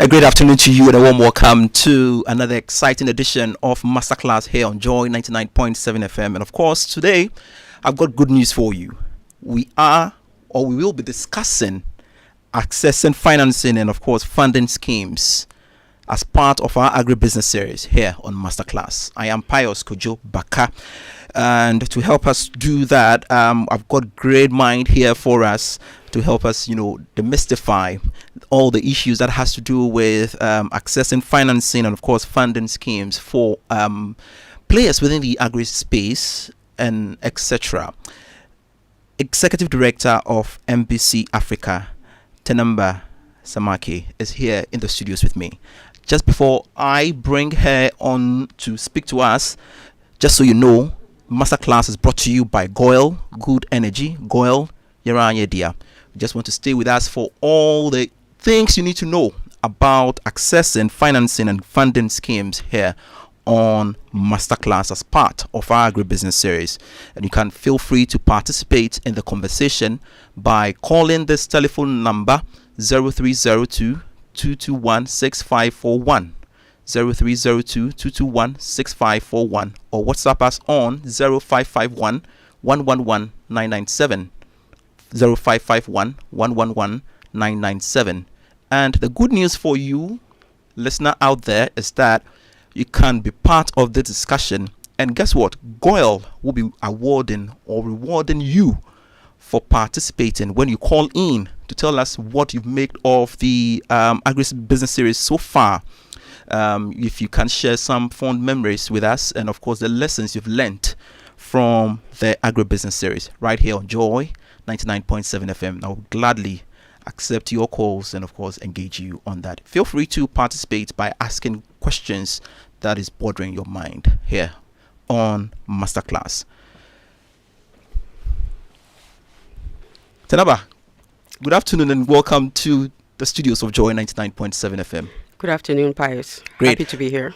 A great afternoon to you and a warm welcome to another exciting edition of Masterclass here on Joy 99.7 FM. And of course, today I've got good news for you. We will be discussing accessing financing and of course funding schemes as part of our Agribusiness series here on Masterclass. I am Pious Kojo Backah, and to help us do that, I've got great mind here for us to help us, demystify all the issues that has to do with accessing financing and of course funding schemes for players within the agri space and etc. Executive Director of MBC-AFRICA, Ténemba Samaké, is here in the studios with me. Just before I bring her on to speak to us, just so you know, Masterclass is brought to you by Goil Good Energy. Goil, Yeranye Dia. Just want to stay with us for all the things you need to know about accessing financing and funding schemes here on Masterclass as part of our Agribusiness series. And you can feel free to participate in the conversation by calling this telephone number 0302 221 6541, 0302 221 6541, or WhatsApp us on 0551 111 997, 0551 111 997. And the good news for you, listener out there, is that you can be part of the discussion. And guess what? Goil will be awarding or rewarding you for participating when you call in to tell us what you've made of the Agribusiness series so far. If you can share some fond memories with us and of course the lessons you've learnt from the Agribusiness series right here on Joy 99.7 FM. I will gladly accept your calls and of course engage you on that. Feel free to participate by asking questions that is bothering your mind here on Masterclass. Ténemba, good afternoon and welcome to the studios of Joy 99.7 FM. Good afternoon, Pius. Great. Happy to be here.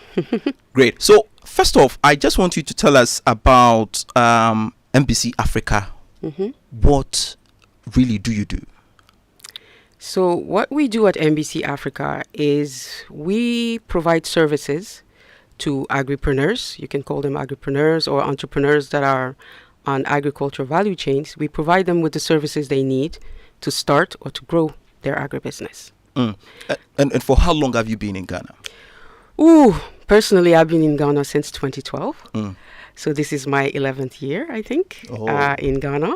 Great. So, first off, I just want you to tell us about MBC-AFRICA. Mm-hmm. What really do you do? So what we do at MBC-AFRICA is we provide services to agripreneurs. You can call them agripreneurs or entrepreneurs that are on agricultural value chains. We provide them with the services they need to start or to grow their agribusiness. And for how long have you been in Ghana? Personally, I've been in Ghana since 2012. So this is my 11th year, I think, in Ghana.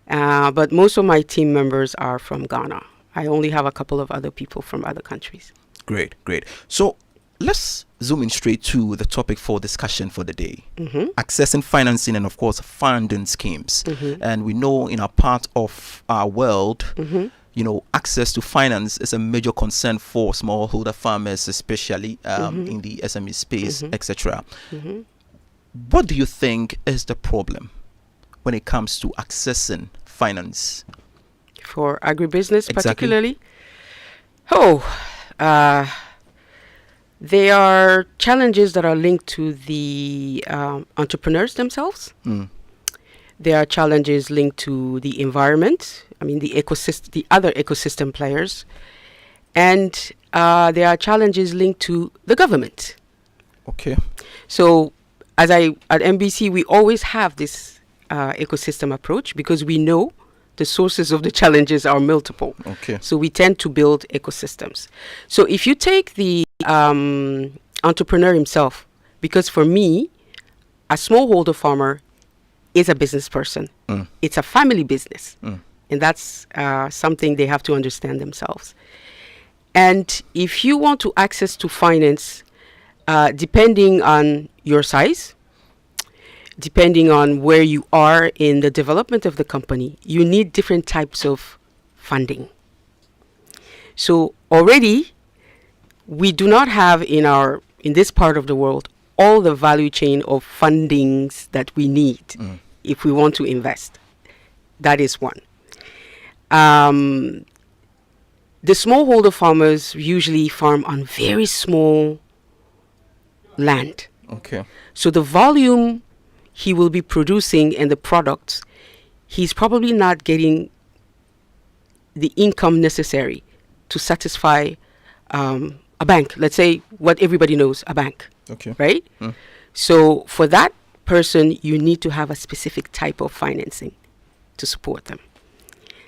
But most of my team members are from Ghana. I only have a couple of other people from other countries. Great. So let's zoom in straight to the topic for discussion for the day. Mm-hmm. Accessing financing and of course funding schemes. Mm-hmm. And we know in a part of our world, mm-hmm. Access to finance is a major concern for smallholder farmers, especially mm-hmm. in the SME space, mm-hmm. etc. Mm-hmm. What do you think is the problem when it comes to accessing finance? For agribusiness, Exactly. particularly? There are challenges that are linked to the entrepreneurs themselves. There are challenges linked to the environment, the ecosystem, the other ecosystem players. And there are challenges linked to the government. Okay. So at MBC, we always have this ecosystem approach because we know the sources of the challenges are multiple. Okay. So we tend to build ecosystems. So if you take the entrepreneur himself, because for me, a smallholder farmer is a business person. It's a family business. And that's something they have to understand themselves. And if you want to access to finance, depending on your size, depending on where you are in the development of the company, you need different types of funding. So already, we do not have in this part of the world all the value chain of fundings that we need if we want to invest. That is one. The smallholder farmers usually farm on very small land. Okay. So the volume he will be producing and the products, he's probably not getting the income necessary to satisfy a bank. Let's say what everybody knows, a bank. Okay. Right? So for that person, you need to have a specific type of financing to support them.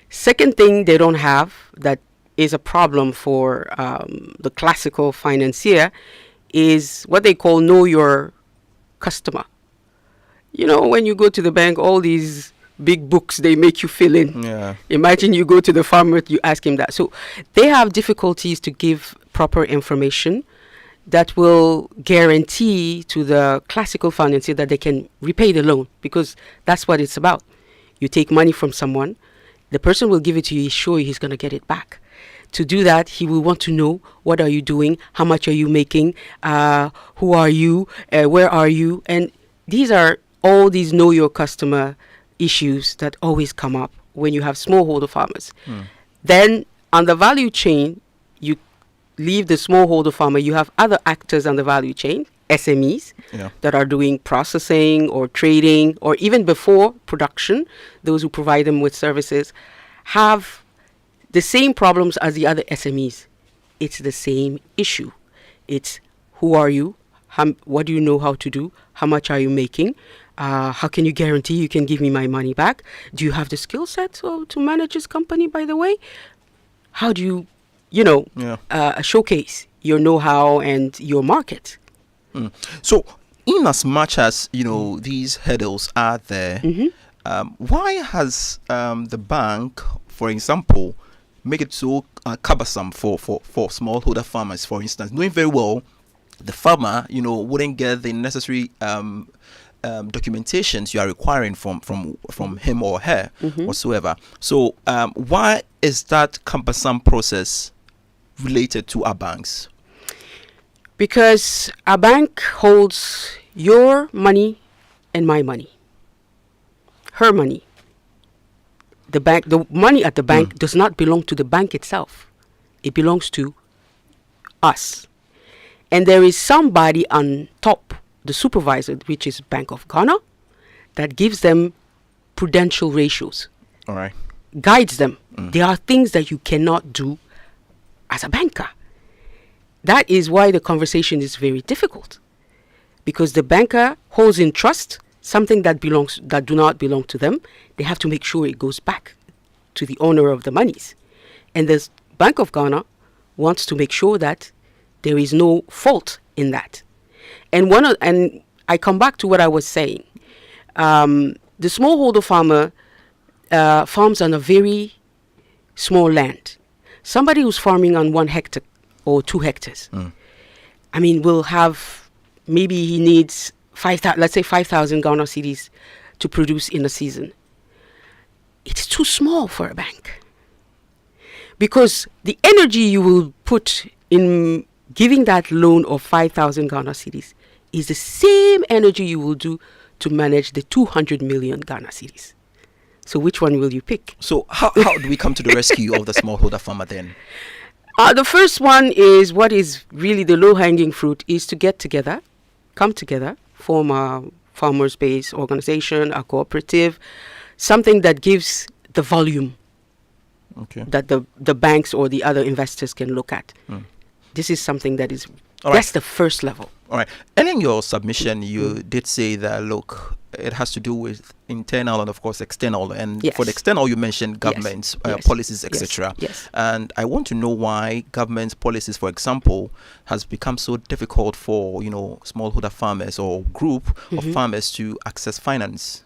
Second thing they don't have that is a problem for the classical financier is what they call know your customer. You know, when you go to the bank, all these big books they make you fill in. Yeah. Imagine you go to the farmer, you ask him that. So they have difficulties to give proper information that will guarantee to the classical financier that they can repay the loan, because that's what it's about. You take money from someone, the person will give it to you, he's sure he's going to get it back. To do that, he will want to know, what are you doing? How much are you making? Who are you? Where are you? And these are all these know your customer issues that always come up when you have smallholder farmers. Then on the value chain, you leave the smallholder farmer, you have other actors on the value chain, SMEs, that are doing processing or trading, or even before production, those who provide them with services, have the same problems as the other SMEs. It's the same issue. It's who are you? What do you know how to do? How much are you making? How can you guarantee you can give me my money back? Do you have the skill set to manage this company, by the way? How do you, showcase your know-how and your market? So, in as much as, these hurdles are there, why has the bank, for example, make it so cumbersome for smallholder farmers, for instance, knowing very well the farmer, wouldn't get the necessary documentations you are requiring from him or her whatsoever. So why is that cumbersome process related to our banks? Because a bank holds your money and my money, her money. The money at the bank does not belong to the bank itself. It belongs to us. And there is somebody on top, the supervisor, which is Bank of Ghana, that gives them prudential ratios. All right. Guides them. There are things that you cannot do as a banker. That is why the conversation is very difficult, because the banker holds in trust something that do not belong to them. They have to make sure it goes back to the owner of the monies. And the Bank of Ghana wants to make sure that there is no fault in that. And I come back to what I was saying. The smallholder farmer farms on a very small land. Somebody who's farming on 1 hectare or 2 hectares, will have, maybe he needs 5,000 Ghana cedis to produce in a season. It's too small for a bank, because the energy you will put in giving that loan of 5,000 Ghana cedis is the same energy you will do to manage the 200 million Ghana cedis. So which one will you pick? So how do we come to the rescue of the smallholder farmer then? The first one is, what is really the low-hanging fruit, is to come together, form a farmers-based organization, a cooperative, something that gives the volume that the banks or the other investors can look at. This is something that is, that's the first level. All right. And in your submission, you did say that, look, it has to do with internal and, of course, external. And for the external, you mentioned governments, policies, etc. Yes. And I want to know why government policies, for example, has become so difficult for, smallholder farmers or group of farmers to access finance.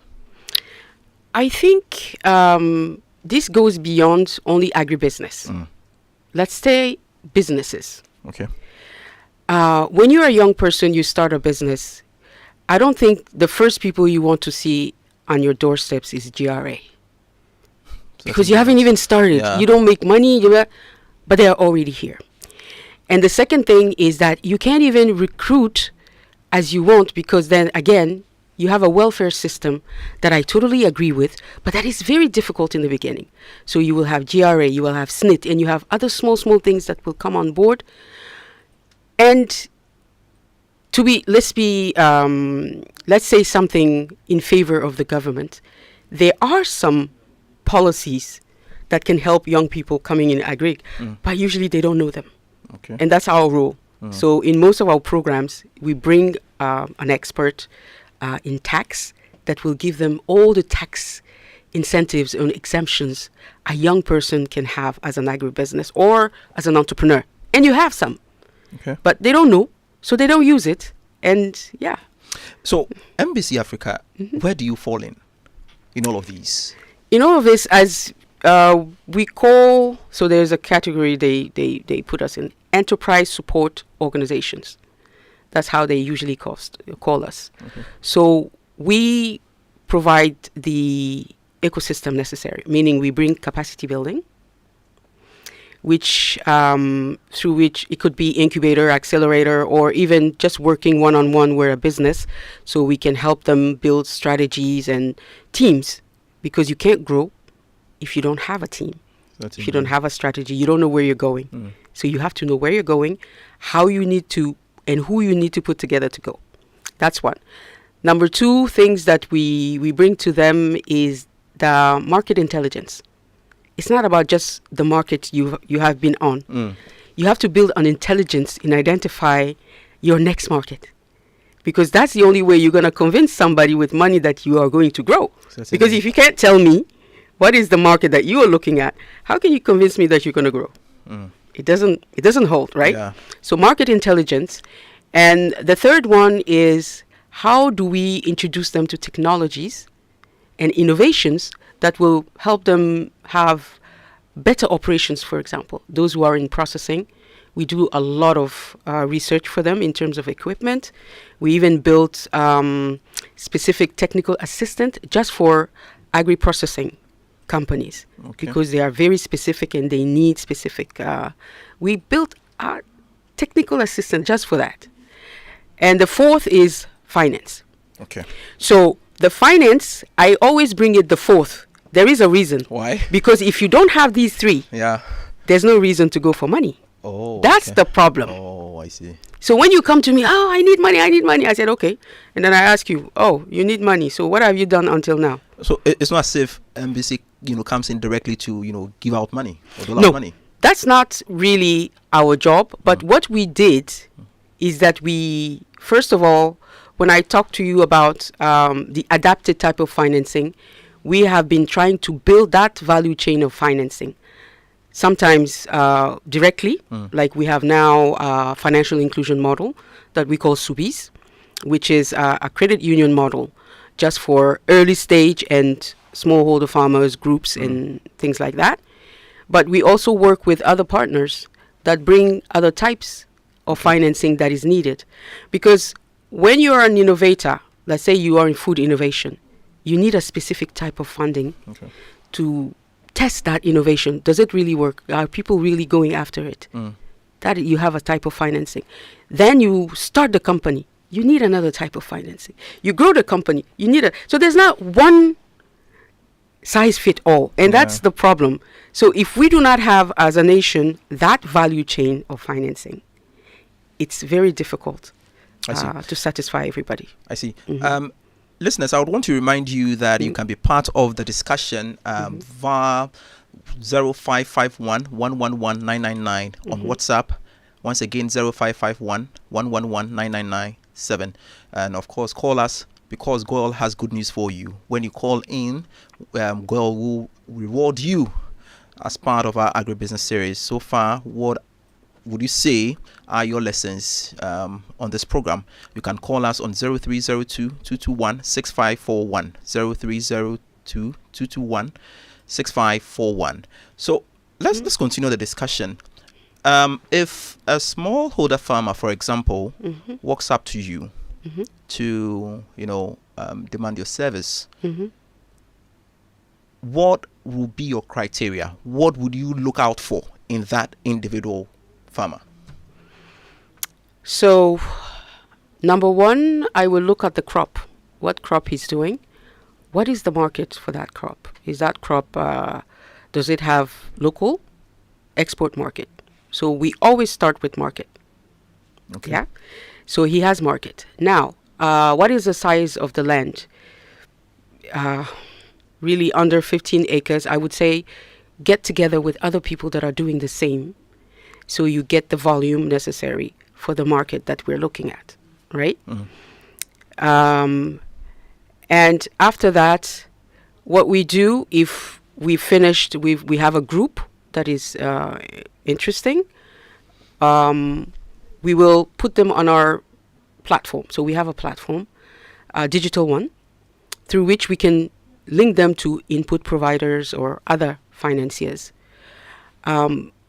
I think this goes beyond only agribusiness. Let's say businesses. Okay. When you're a young person, you start a business, I don't think the first people you want to see on your doorsteps is GRA. Because you haven't even started. Yeah. You don't make money, but they are already here. And the second thing is that you can't even recruit as you want, because then, again, you have a welfare system that I totally agree with, but that is very difficult in the beginning. So you will have GRA, you will have SNIT, and you have other small things that will come on board. And let's say something in favor of the government. There are some policies that can help young people coming in agri, but usually they don't know them. Okay. And that's our role. So in most of our programs, we bring an expert in tax that will give them all the tax incentives and exemptions a young person can have as an agribusiness or as an entrepreneur. And you have some, Okay. but they don't know, so they don't use it. And yeah. So MBC Africa, where do you fall in all of these? In all of this, as we call, so there's a category they put us in, enterprise support organizations. That's how they usually call us. Okay. So we provide the ecosystem necessary, meaning we bring capacity building, which through which it could be incubator, accelerator, or even just working one-on-one. We're a business, so we can help them build strategies and teams, because you can't grow if you don't have a team. If you don't have a strategy, you don't know where you're going. So you have to know where you're going, how you need to, and who you need to put together to go. That's one. Number two, things that we bring to them is the market intelligence. It's not about just the market you have been on. You have to build an intelligence in identify your next market, because that's the only way you're going to convince somebody with money that you are going to grow. Certainly. Because if you can't tell me what is the market that you are looking at, how can you convince me that you're going to grow? It doesn't hold, right? Yeah. So market intelligence. And the third one is, how do we introduce them to technologies and innovations that will help them have better operations, for example. Those who are in processing, we do a lot of research for them in terms of equipment. We even built specific technical assistant just for agri-processing companies, because they are very specific and they need specific. We built a technical assistant just for that. And the fourth is finance. Okay. So the finance, I always bring it the fourth. There is a reason. Why? Because if you don't have these three, there's no reason to go for money. Oh, that's the problem. Oh, I see. So when you come to me, oh, I need money. I said, okay. And then I ask you, oh, you need money. So what have you done until now? So it's not as if MBC, comes in directly to, give out money or dole out money. That's not really our job. But what we did is that we, first of all, when I talk to you about the adapted type of financing, we have been trying to build that value chain of financing. Sometimes directly, like we have now a financial inclusion model that we call SUBIs, which is a credit union model just for early stage and smallholder farmers, groups and things like that. But we also work with other partners that bring other types of financing that is needed. Because when you are an innovator, let's say you are in food innovation, you need a specific type of funding to test that innovation. Does it really work? Are people really going after it? That you have a type of financing. Then you start the company. You need another type of financing. You grow the company. You need so there's not one size fit all. And that's the problem. So if we do not have as a nation that value chain of financing, it's very difficult to satisfy everybody. I see. Listeners, I would want to remind you that you can be part of the discussion via 0551 111 999 on WhatsApp. Once again, 0551 111 9997. And of course, call us, because Goyle has good news for you. When you call in, Goyle will reward you as part of our agribusiness series. So far, what would you say are your lessons on this program? You can call us on 0302 221 6541 0302 221 6541. So let's continue the discussion. If a smallholder farmer, for example, walks up to you to demand your service, what will be your criteria? What would you look out for in that individual farmer? So, number one, I will look at the crop. What crop he's doing? What is the market for that crop? Is that crop, does it have local, export market? So we always start with market. Okay. Yeah. So he has market. Now, what is the size of the land? Really under 15 acres, I would say get together with other people that are doing the same. so you get the volume necessary for the market that we're looking at, right? And after that, what we do, if we finished, we have a group that is interesting, we will put them on our platform. So we have a platform, a digital one, through which we can link them to input providers or other financiers.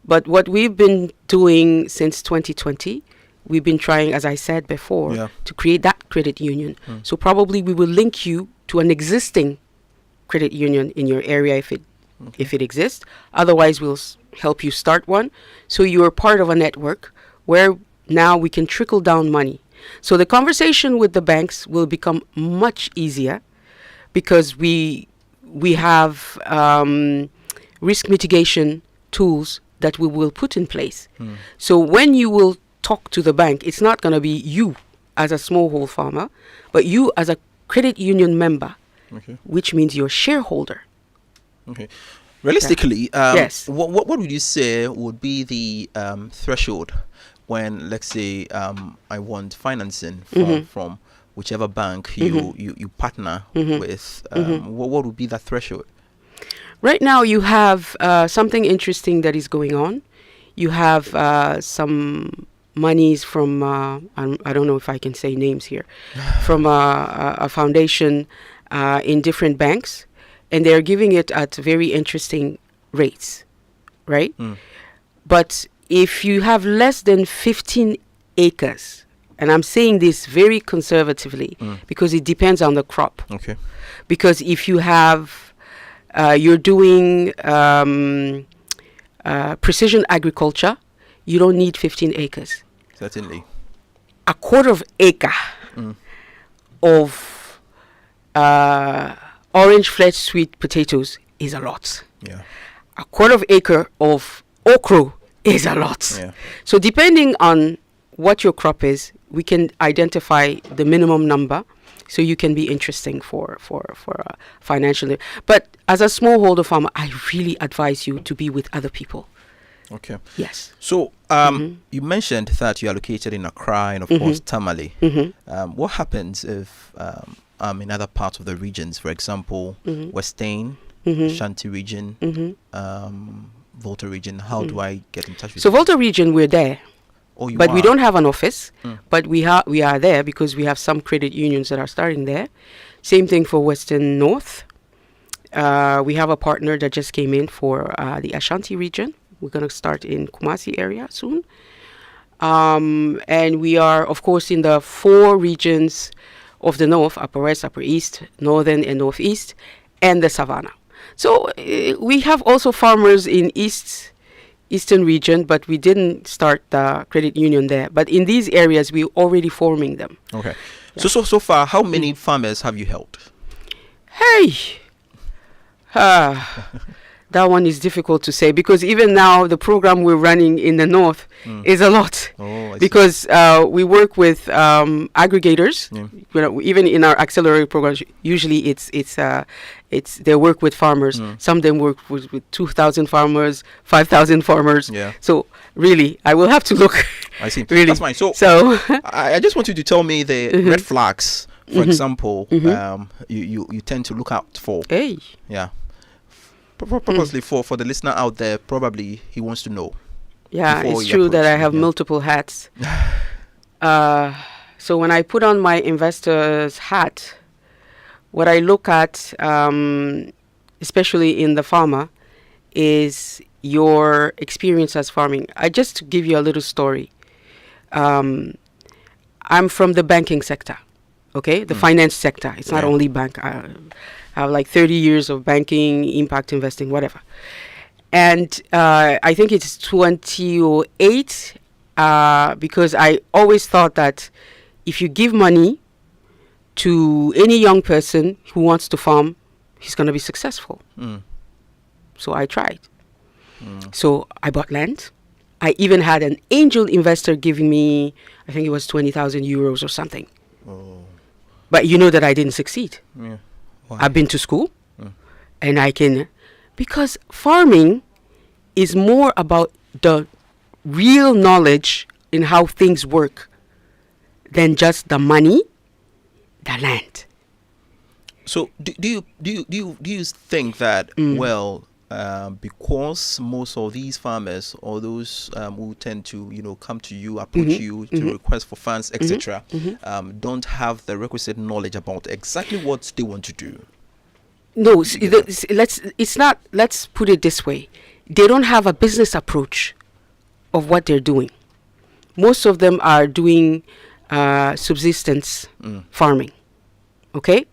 But what we've been doing since 2020, we've been trying, as I said before, to create that credit union. So probably we will link you to an existing credit union in your area if it exists. Otherwise, we'll help you start one. So you are part of a network where now we can trickle down money. So the conversation with the banks will become much easier because we have risk mitigation tools that we will put in place. So when you will talk to the bank, it's not going to be you as a smallholder farmer, but you as a credit union member, which means you're a shareholder. Okay. Realistically, yes. What would you say would be the threshold when, let's say, I want financing from whichever bank you partner with? What would be that threshold? Right now, you have something interesting that is going on. You have some monies from, I don't know if I can say names here, from a foundation in different banks, and they're giving it at very interesting rates, right? But if you have less than 15 acres, and I'm saying this very conservatively because it depends on the crop. Okay. Because if you have, you're doing precision agriculture, you don't need 15 acres. Certainly. A quarter of acre of orange flesh sweet potatoes is a lot. Yeah. A quarter of acre of okra is a lot. Yeah. So depending on what your crop is, we can identify the minimum number so you can be interesting for financially. But as a smallholder farmer, I really advise you to be with other people. Okay. Yes. So you mentioned that you are located in Accra and of course Tamale. What happens if I'm in other parts of the regions, for example, Western, Ashanti region, Volta region? How do I get in touch with you? So Volta region, we're there. Oh, you but are? We don't have an office, but we are there because we have some credit unions that are starting there. Same thing for Western North. We have a partner that just came in for the Ashanti region. We're going to start in Kumasi area soon. And we are, of course, in the 4 regions of the North, Upper West, Upper East, Northern and Northeast, and the Savannah. So we have also farmers in Eastern region, but we didn't start the credit union there. But in these areas, we're already forming them. Okay. Yeah. So far, how many farmers have you helped? Hey! That one is difficult to say because even now the program we're running in the North is a lot. Oh, I see. Because we work with aggregators. You know, even in our accelerator programs, usually it's they work with farmers. Some of them work with 2,000 farmers, 5,000 farmers. Yeah. So really, I will have to look. I see. Really. That's fine. So I just want you to tell me the red flags, for example, you tend to look out for. Hey. Yeah. Purposely for the listener out there, probably he wants to know. Yeah, it's true that I have multiple hats. So when I put on my investor's hat, what I look at, especially in the farmer, is your experience as farming. Just to give you a little story. I'm from the banking sector, okay? The finance sector. It's not only bank. I have like 30 years of banking, impact investing, whatever. And I think it's 2008 because I always thought that if you give money to any young person who wants to farm, he's going to be successful. So I tried. So I bought land. I even had an angel investor giving me, I think it was 20,000 euros or something. Oh. But you know that I didn't succeed. Yeah. Why? I've been to school and I can, because farming is more about the real knowledge in how things work than just the money, the land. So do you think that because most of these farmers or those who tend to come to you, approach you to request for funds, etc., don't have the requisite knowledge about exactly what they want to do? No, let's put it this way. They don't have a business approach of what they're doing. Most of them are doing subsistence farming. Okay?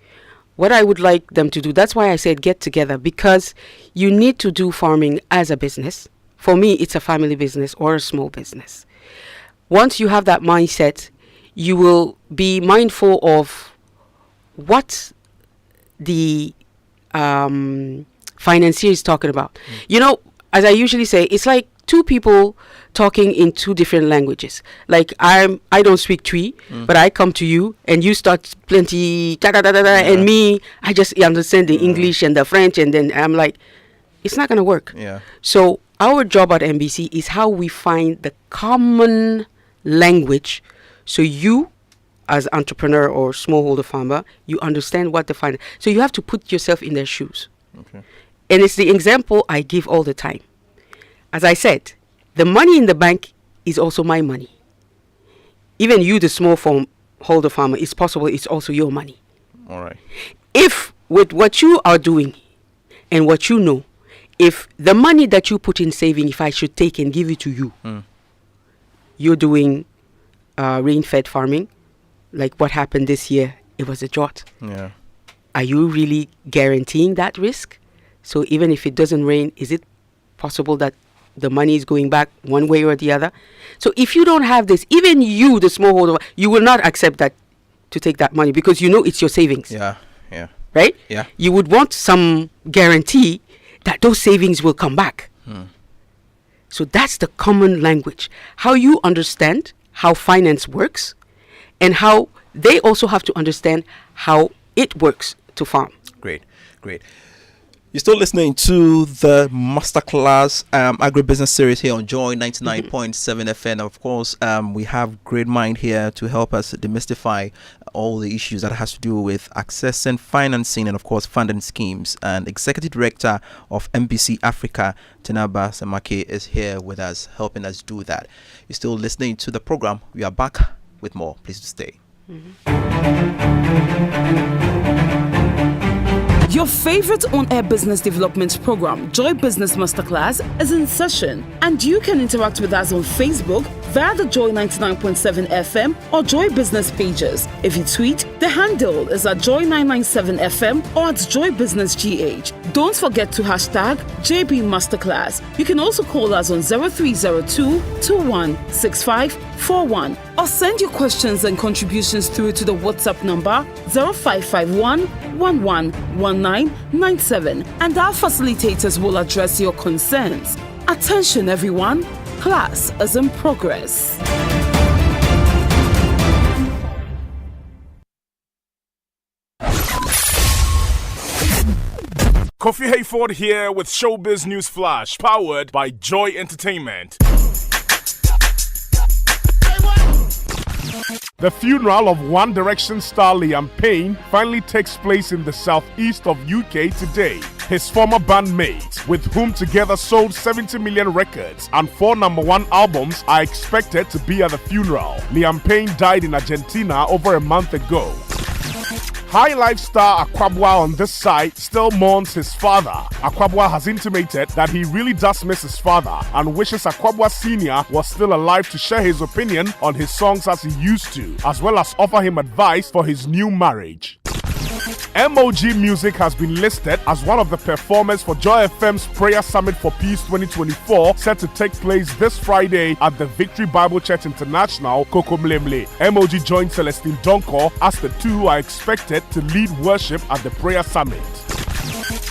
What I would like them to do, that's why I said get together, because you need to do farming as a business. For me, it's a family business or a small business. Once you have that mindset, you will be mindful of what the financier is talking about. As I usually say, it's like two people talking in two different languages. Like I don't speak Twi, but I come to you and you start plenty and me, I just understand the English and the French, and then I'm like, it's not gonna work. Yeah. So our job at MBC is how we find the common language, so you as entrepreneur or smallholder farmer, you understand what the finance. So you have to put yourself in their shoes. Okay. And it's the example I give all the time. As I said, the money in the bank is also my money. Even you, the smallholder farmer, it's possible it's also your money. All right. If with what you are doing and what you know, if the money that you put in saving, if I should take and give it to you, you're doing rain-fed farming, like what happened this year, it was a drought. Yeah. Are you really guaranteeing that risk? So even if it doesn't rain, is it possible that the money is going back one way or the other? So if you don't have this, even you, the smallholder, you will not accept that to take that money because you know it's your savings. Yeah. Right? Yeah. You would want some guarantee that those savings will come back. So that's the common language. How you understand how finance works and how they also have to understand how it works to farm. Great. You're still listening to the Masterclass Agribusiness series here on Joy 99.7 FM. Of course, we have Great Mind here to help us demystify all the issues that has to do with accessing financing and, of course, funding schemes. And Executive Director of MBC-AFRICA, Ténemba Samaké, is here with us, helping us do that. You're still listening to the program. We are back with more. Please stay. Your favorite on-air business development program, Joy Business Masterclass, is in session, and you can interact with us on Facebook via the Joy 99.7 FM or Joy Business pages. If you tweet, the handle is at Joy997FM or at Joy Business GH. Don't forget to hashtag JB Masterclass. You can also call us on 0302 216541 or send your questions and contributions through to the WhatsApp number 0551 111997, and our facilitators will address your concerns. Attention everyone, class is in progress. Kofi Hayford here with Showbiz News Flash, powered by Joy Entertainment. The funeral of One Direction star Liam Payne finally takes place in the southeast of UK today. His former bandmate, with whom together sold 70 million records and 4 #1 albums, are expected to be at the funeral. Liam Payne died in Argentina over a month ago. High Life star Akwabwa on this side still mourns his father. Akwabwa has intimated that he really does miss his father and wishes Akwabwa Sr. was still alive to share his opinion on his songs as he used to, as well as offer him advice for his new marriage. MOG Music has been listed as one of the performers for Joy FM's Prayer Summit for Peace 2024, set to take place this Friday at the Victory Bible Church International, Kokomlemle. MOG joined Celestine Donko as the two are expected to lead worship at the Prayer Summit.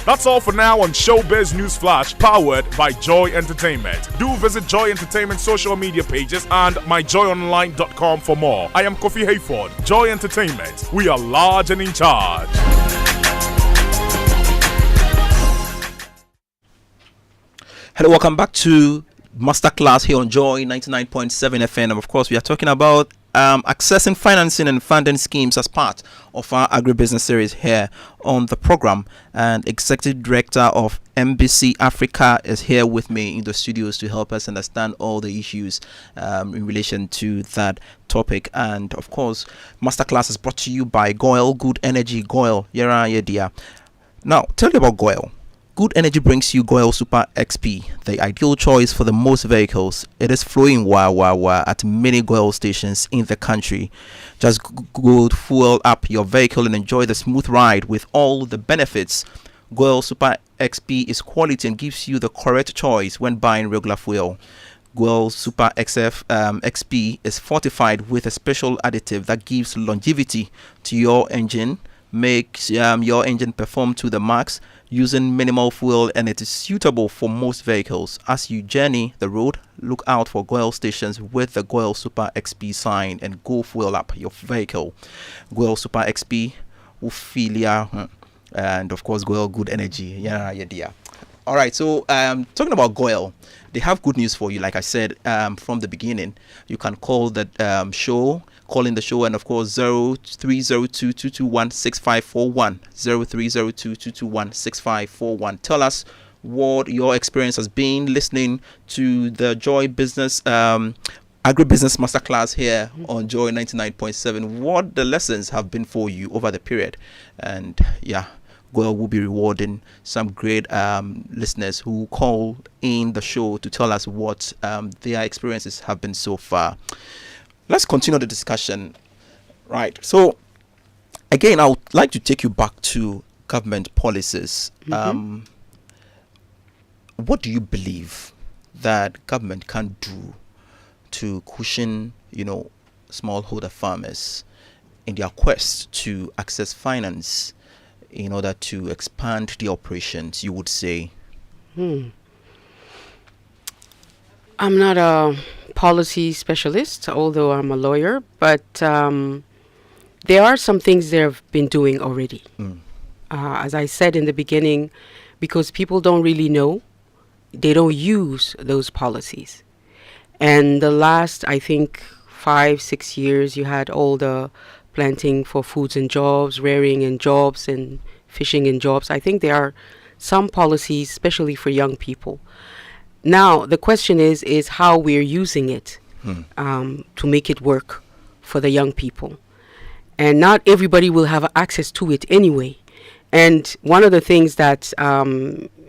That's all for now on Showbiz News Flash, powered by Joy Entertainment. Do visit Joy Entertainment social media pages and myjoyonline.com for more. I am Kofi Hayford. Joy Entertainment. We are large and in charge. Hello, welcome back to Masterclass here on Joy 99.7 FM. And of course, we are talking about accessing financing and funding schemes as part of our agribusiness series here on the program. And Executive Director of MBC-AFRICA is here with me in the studios to help us understand all the issues in relation to that topic. And of course, Masterclass is brought to you by Goil Good Energy. Goil, Yera. Now, tell me about Goil. Good Energy brings you Goil Super XP, the ideal choice for the most vehicles. It is flowing wah at many Goil stations in the country. Just go fuel up your vehicle and enjoy the smooth ride with all the benefits. Goil Super XP is quality and gives you the correct choice when buying regular fuel. Goil Super XP is fortified with a special additive that gives longevity to your engine, makes your engine perform to the max using minimal fuel, and it is suitable for most vehicles. As you journey the road, look out for Goil stations with the Goil Super XP sign and go fuel up your vehicle. Goil Super XP, Ophelia, and of course Goil Good Energy. Yeah. All right, so talking about Goil, they have good news for you. Like I said from the beginning, you can call the call in the show, and of course 0302-221-6541, 0302-221-6541. Tell us what your experience has been listening to the Joy Business Agribusiness Masterclass here on Joy 99.7. What the lessons have been for you over the period, and Goil will be rewarding some great listeners who call in the show to tell us what their experiences have been so far. Let's continue the discussion. Right. So, again, I would like to take you back to government policies. What do you believe that government can do to cushion, smallholder farmers in their quest to access finance in order to expand the operations, you would say? I'm not a policy specialist, although I'm a lawyer, but there are some things they've been doing already. As I said in the beginning, because people don't really know, they don't use those policies. And the last, I think, 5-6 years, you had all the planting for foods and jobs, rearing and jobs, and fishing and jobs. I think there are some policies, especially for young people. Now, the question is how we're using it to make it work for the young people. And not everybody will have access to it anyway. And one of the things that,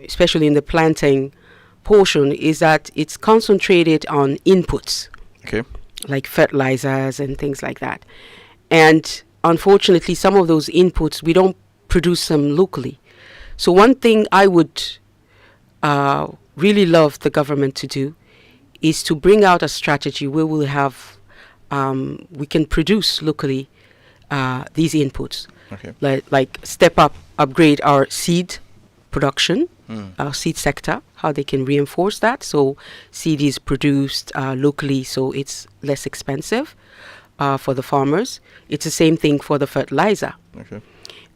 especially in the planting portion, is that it's concentrated on inputs, like fertilizers and things like that. And unfortunately, some of those inputs, we don't produce them locally. So one thing I would really love the government to do is to bring out a strategy where we'll have, we can produce locally these inputs. Like upgrade our seed production, our seed sector, how they can reinforce that. So seed is produced locally, so it's less expensive for the farmers. It's the same thing for the fertilizer.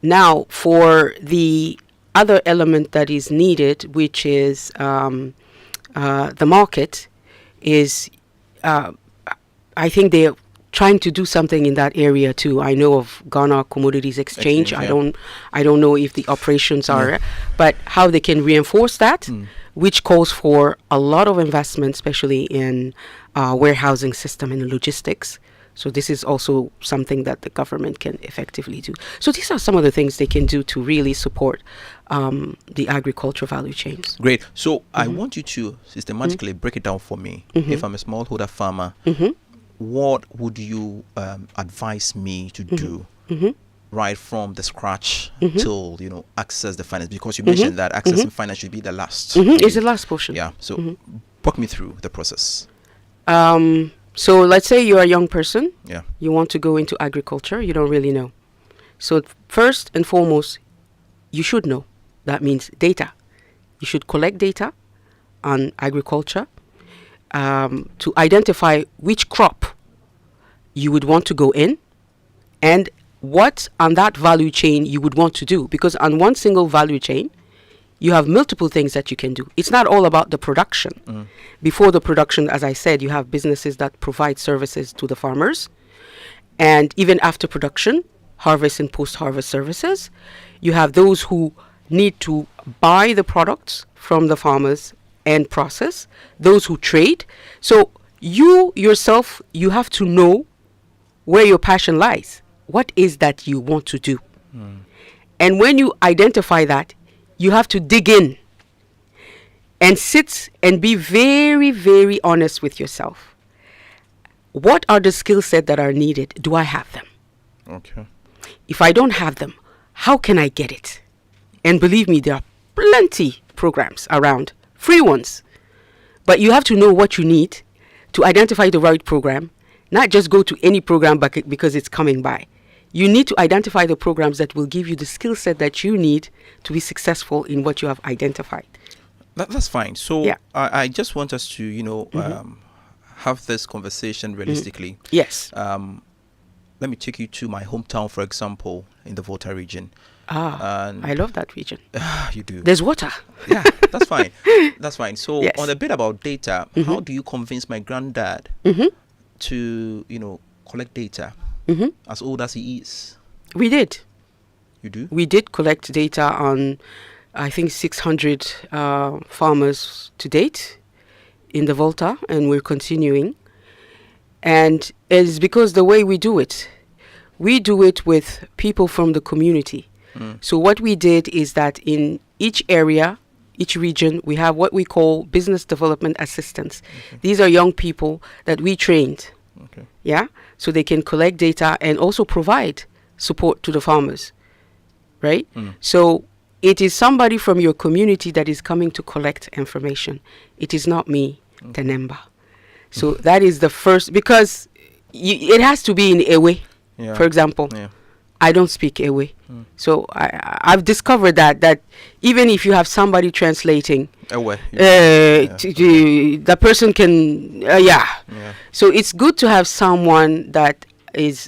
Now, for the other element that is needed, which is the market, is I think they're trying to do something in that area too. I know of Ghana Commodities Exchange. I don't know if the operations are, but how they can reinforce that, which calls for a lot of investment, especially in warehousing system and logistics. So this is also something that the government can effectively do. So these are some of the things they can do to really support the agricultural value chains. Great. So I want you to systematically break it down for me. If I'm a smallholder farmer, what would you advise me to do right from the scratch till, access the finance? Because you mentioned that accessing finance should be the last. It's the last portion. Yeah. So walk me through the process. So let's say you're a young person. Yeah. You want to go into agriculture. You don't really know. So first and foremost, you should know. That means data. You should collect data on agriculture to identify which crop you would want to go in and what on that value chain you would want to do. Because on one single value chain, you have multiple things that you can do. It's not all about the production. Before the production, as I said, you have businesses that provide services to the farmers. And even after production, harvest and post-harvest services, you have those who need to buy the products from the farmers and process, those who trade. So you yourself, you have to know where your passion lies. What is that you want to do? And when you identify that, you have to dig in and sit and be very, very honest with yourself. What are the skill set that are needed? Do I have them? Okay. If I don't have them, how can I get it? And believe me, there are plenty programs around, free ones. But you have to know what you need to identify the right program, not just go to any program because it's coming by. You need to identify the programs that will give you the skill set that you need to be successful in what you have identified. That's fine. So Yeah. I just want us to, have this conversation realistically. Yes. Let me take you to my hometown, for example, in the Volta region. And I love that region. you do. There's water. Yeah, that's fine. That's fine. So Yes. on a bit about data, how do you convince my granddad to, collect data as old as he is? We did. You do? We did collect data on, I think, 600 farmers to date in the Volta, and we're continuing. And it's because the way we do it with people from the community. So what we did is that in each area, each region, we have what we call business development assistants. These are young people that we trained. Okay. Yeah, so they can collect data and also provide support to the farmers, right? So it is somebody from your community that is coming to collect information. It is not me, Ténemba. So that is the first, because it has to be in Ewe, Yeah. for example. Yeah. I don't speak Ewe. So I've discovered that even if you have somebody translating, Away. the person can, Yeah. So it's good to have someone that is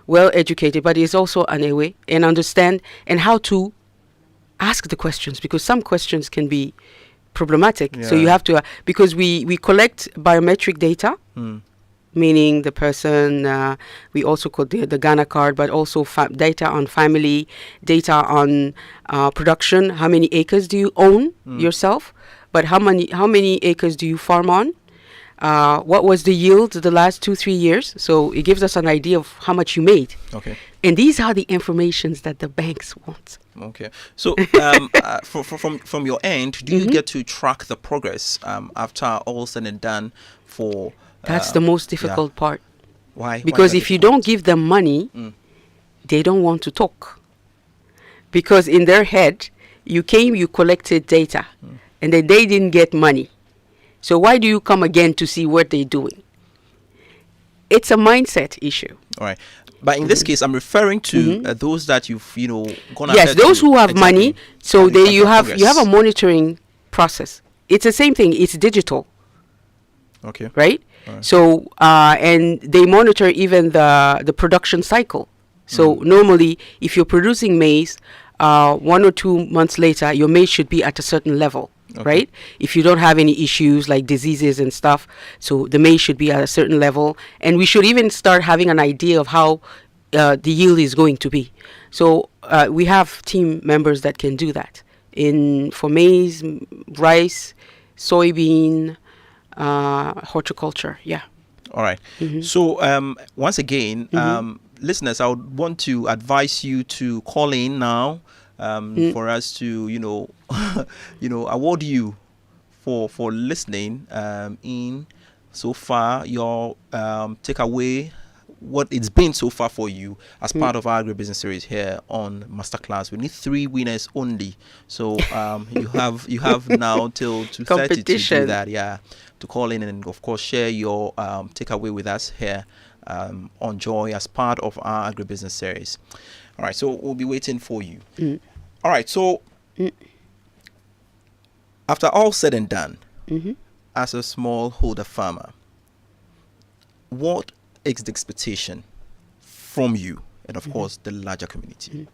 well educated, but is also an Ewe and understand and how to ask the questions, because some questions can be problematic. So you Yeah. have to, because we collect biometric data, meaning the person, we also call the Ghana card, but also data on family, data on production. How many acres do you own yourself? But how many acres do you farm on? What was the yield the last 2-3 years? So it gives us an idea of how much you made. Okay. And these are the informations that the banks want. Okay. So from your end, do you get to track the progress after all said and done for... That's the most difficult part. Why? Because if you don't give them money, they don't want to talk. Because in their head, you collected data, and then they didn't get money. So why do you come again to see what they're doing? It's a mindset issue. All right. But in this case, I'm referring to those that you've, gone ahead. Yes, those to- who have exactly. money. So And you have progress. a monitoring process. It's the same thing. It's digital, Okay. right? So and they monitor even the production cycle. So normally, if you're producing maize, 1 or 2 months later, your maize should be at a certain level. Okay. Right? If you don't have any issues like diseases and stuff, so the maize should be at a certain level, and we should even start having an idea of how the yield is going to be. So we have team members that can do that for maize, rice, soybean, horticulture. Yeah. All right. So once again, listeners, I would want to advise you to call in now for us to, award you for listening in so far. Your takeaway, what it's been so far for you as part of our Agribusiness series here on Masterclass. We need 3 winners only. So you have now till 2:30 to do Competition. that. Yeah, to call in and of course share your takeaway with us here on Joy as part of our Agribusiness series. All right, so we'll be waiting for you. All right, so after all said and done, as a smallholder farmer, what is the expectation from you and of course the larger community?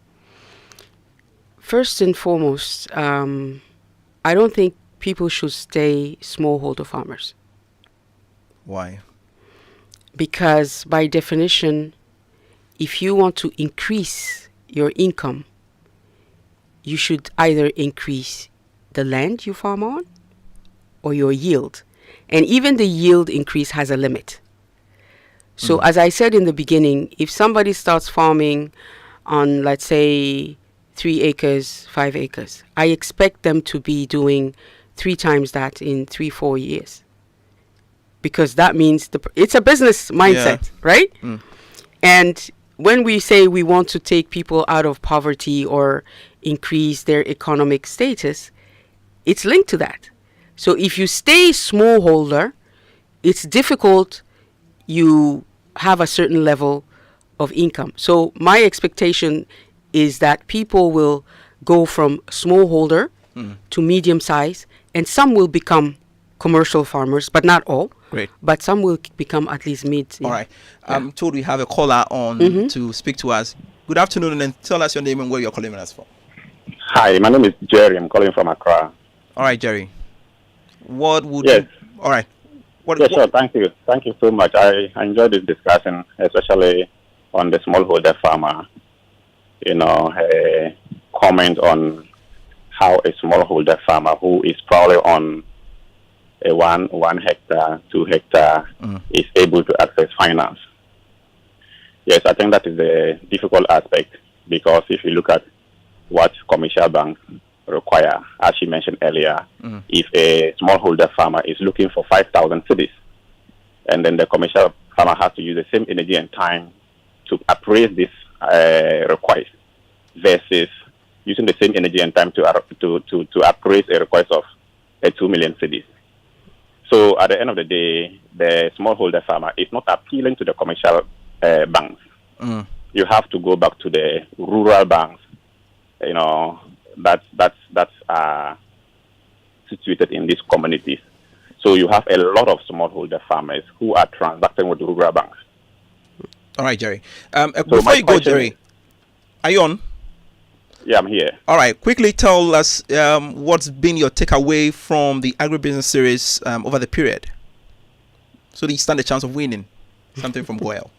First and foremost, I don't think people should stay smallholder farmers. Why? Because by definition, if you want to increase your income, you should either increase the land you farm on or your yield. And even the yield increase has a limit. So as I said in the beginning, if somebody starts farming on, let's say, 3 acres, 5 acres, I expect them to be doing 3 times that in 3-4 years. Because that means it's a business mindset, right? And when we say we want to take people out of poverty or increase their economic status, it's linked to that. So if you stay smallholder, it's difficult. You have a certain level of income. So my expectation is that people will go from smallholder to medium size, and some will become commercial farmers, but not all. Great. But some will become at least mid. All right. I'm told we have a caller on to speak to us. Good afternoon, and tell us your name and where you're calling us from. Hi, my name is Jerry. I'm calling from Accra. All right, Jerry. What would Yes. you... All right. Sure. Thank you. Thank you so much. I enjoyed this discussion, especially on the smallholder farmer. Comment on how a smallholder farmer who is probably on a 1 hectare, 2 hectare is able to access finance. Yes, I think that is a difficult aspect, because if you look at what commercial banks require, as you mentioned earlier, if a smallholder farmer is looking for 5,000 cedis, and then the commercial farmer has to use the same energy and time to appraise this request versus using the same energy and time to appraise a request of 2 million cedis. So at the end of the day, the smallholder farmer is not appealing to the commercial banks. You have to go back to the rural banks, that's situated in these communities. So you have a lot of smallholder farmers who are transacting with rural banks. All right, Jerry. Before you go, Jerry, are you on? Yeah, I'm here. All right. Quickly tell us what's been your takeaway from the Agribusiness series over the period, so that you stand a chance of winning something from Goel.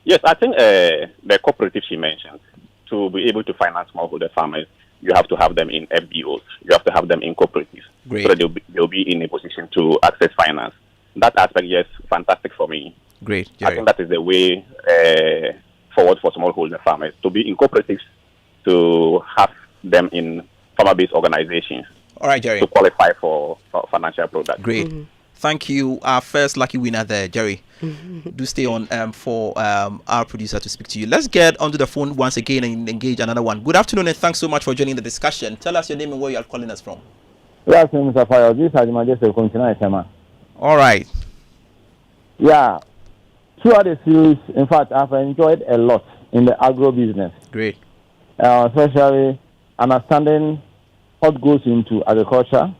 Yes, I think the cooperative she mentioned, to be able to finance smallholder farmers, you have to have them in FBOs. You have to have them in cooperatives. Great. So that they'll be in a position to access finance. That aspect, yes, fantastic for me. Great, Jerry. I think that is the way forward for smallholder farmers, to be in cooperatives, to have them in farmer-based organizations. All right, Jerry. To qualify for financial products. Great. Thank you. Our first lucky winner there, Jerry. Do stay on for our producer to speak to you. Let's get onto the phone once again and engage another one. Good afternoon, and thanks so much for joining the discussion. Tell us your name and where you are calling us from. Good afternoon, Mr. Fire. This is Majestic Continental. All right. Yeah. Throughout the series, in fact, I've enjoyed a lot in the agro business. Great. Especially understanding what goes into agriculture,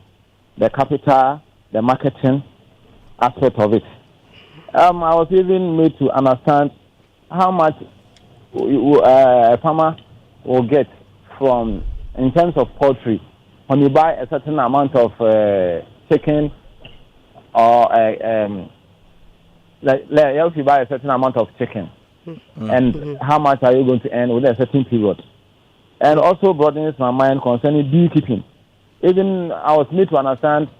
the capital, the marketing aspect of it. I was even made to understand how much a farmer will get from, in terms of poultry, when you buy a certain amount of chicken, or if you buy a certain amount of chicken, and how much are you going to earn within a certain period. And also broadens my mind concerning beekeeping. Even I was made to understand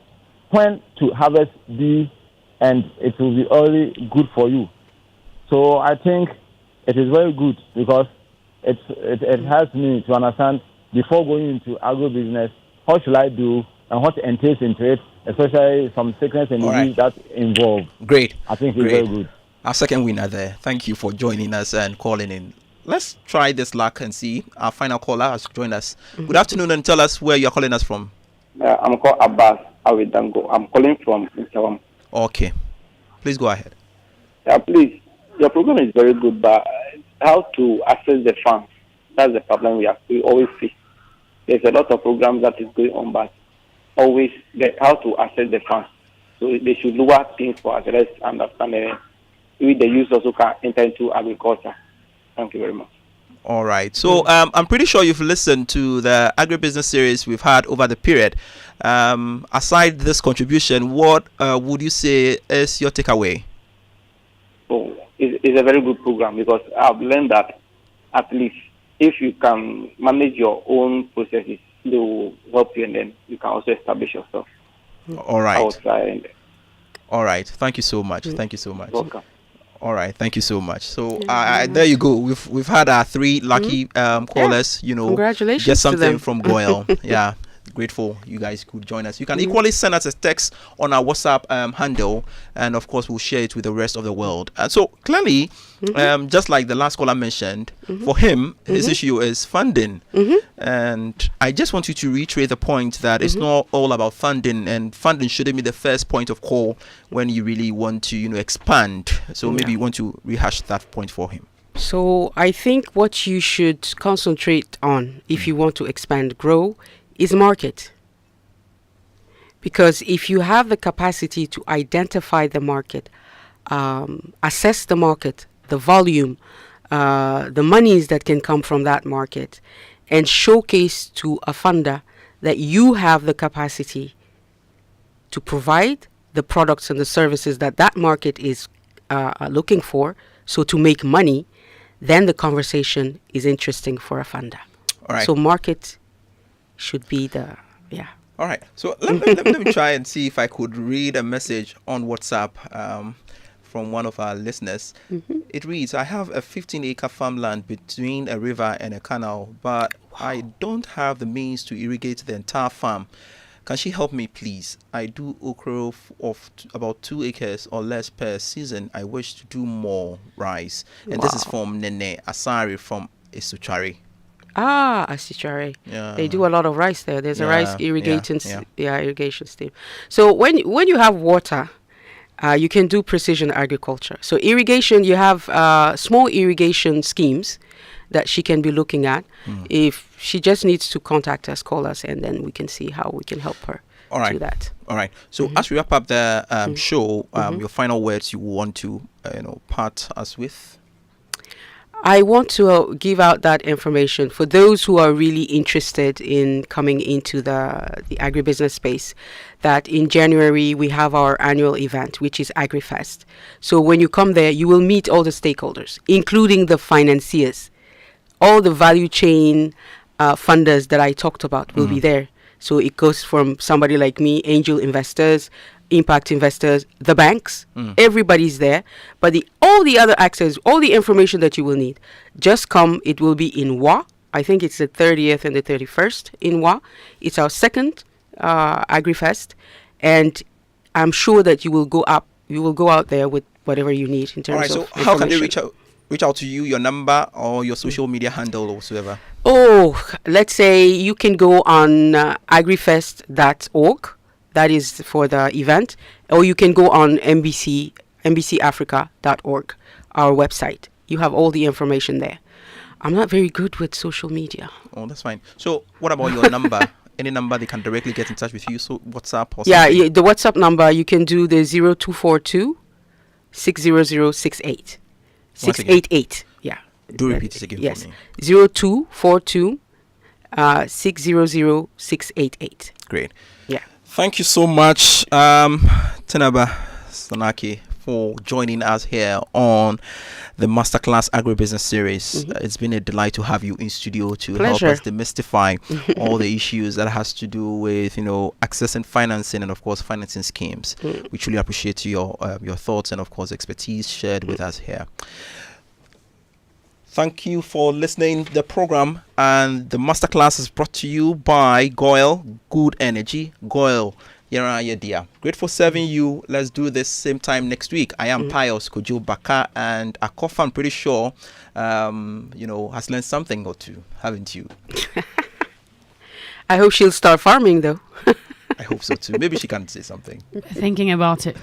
when to harvest bee, and it will be only good for you. So I think it is very good, because it helps me to understand, before going into agribusiness, what should I do and what entails into it, especially some sickness and disease that involved. Great. I think it's very good. Our second winner there. Thank you for joining us and calling in. Let's try this luck and see. Our final caller has joined us. Good afternoon, and tell us where you're calling us from. I'm called Abbas Awidango. I'm calling from Instagram. Okay. Please go ahead. Yeah, please. Your program is very good, but how to access the funds? That's the problem we always see. There's a lot of programs that is going on, but always how to access the funds. So they should lower things for us. Let's understand with the use also can enter into agriculture. Thank you very much. All right. So I'm pretty sure you've listened to the agribusiness series we've had over the period. Aside this contribution, what would you say is your takeaway? So it's a very good program because I've learned that at least if you can manage your own processes, they will help you, and then you can also establish yourself. All right. Outside. All right. Thank you so much. Thank you so much. Welcome. All right, thank you so much. So there you go. We've had our 3 lucky callers. You know, Congratulations get to something them. from Goyle. Yeah, grateful you guys could join us. You can equally send us a text on our WhatsApp handle, and of course we'll share it with the rest of the world. So clearly, just like the last caller mentioned, for him his issue is funding, and I just want you to reiterate the point that it's not all about funding, and funding shouldn't be the first point of call when you really want to expand. So maybe you want to rehash that point for him. So I think what you should concentrate on if you want to expand, grow, is market. Because if you have the capacity to identify the market, assess the market, the volume, the monies that can come from that market, and showcase to a funder that you have the capacity to provide the products and the services that that market is looking for, so to make money, then the conversation is interesting for a funder. All right. So market should be the, All right. So let me try and see if I could read a message on WhatsApp from one of our listeners. It reads, I have a 15-acre farmland between a river and a canal, but I don't have the means to irrigate the entire farm. Can she help me, please? I do okra of about 2 acres or less per season. I wish to do more rice. And this is from Nene Asari from Isuchari. Asichare. Yeah. They do a lot of rice there. There's a rice irrigation irrigation scheme. So when you have water, you can do precision agriculture. So irrigation, you have small irrigation schemes that she can be looking at. If she just needs to contact us, call us, and then we can see how we can help her do that. All right. So as we wrap up the show, your final words you want to part us with? I want to give out that information for those who are really interested in coming into the agribusiness space, that in January we have our annual event, which is AgriFest. So when you come there, you will meet all the stakeholders, including the financiers. All the value chain funders that I talked about will be there. So it goes from somebody like me, angel investors, impact investors, the banks, everybody's there. But all the other access, all the information that you will need, just come. It will be in WA. I think it's the 30th and the 31st in WA. It's our second AgriFest. And I'm sure that you will go out there with whatever you need in terms of so how can they reach out to you, your number or your social media handle or whatsoever? Let's say you can go on agrifest.org. That is for the event. Or you can go on MBC-AFRICA.org, our website. You have all the information there. I'm not very good with social media. Oh, that's fine. So what about your number? Any number they can directly get in touch with you? So WhatsApp or something? Yeah, the WhatsApp number, you can do the 0242 60068. 688. Yeah. Do repeat it again for me. 0242 600-688. Great. Yeah. Thank you so much, Ténemba Samaké, for joining us here on the Masterclass Agribusiness series. It's been a delight to have you in studio to help us demystify all the issues that has to do with, accessing financing and, of course, financing schemes. We truly appreciate your thoughts and, of course, expertise shared with us here. Thank you for listening to the program, and the Masterclass is brought to you by Goyle Good Energy. Goyle, dear. Great for serving you. Let's do this same time next week. I am Pious Kojo Backah, and Akofa, I'm pretty sure, has learned something or two, haven't you? I hope she'll start farming, though. I hope so too. Maybe she can say something. Thinking about it.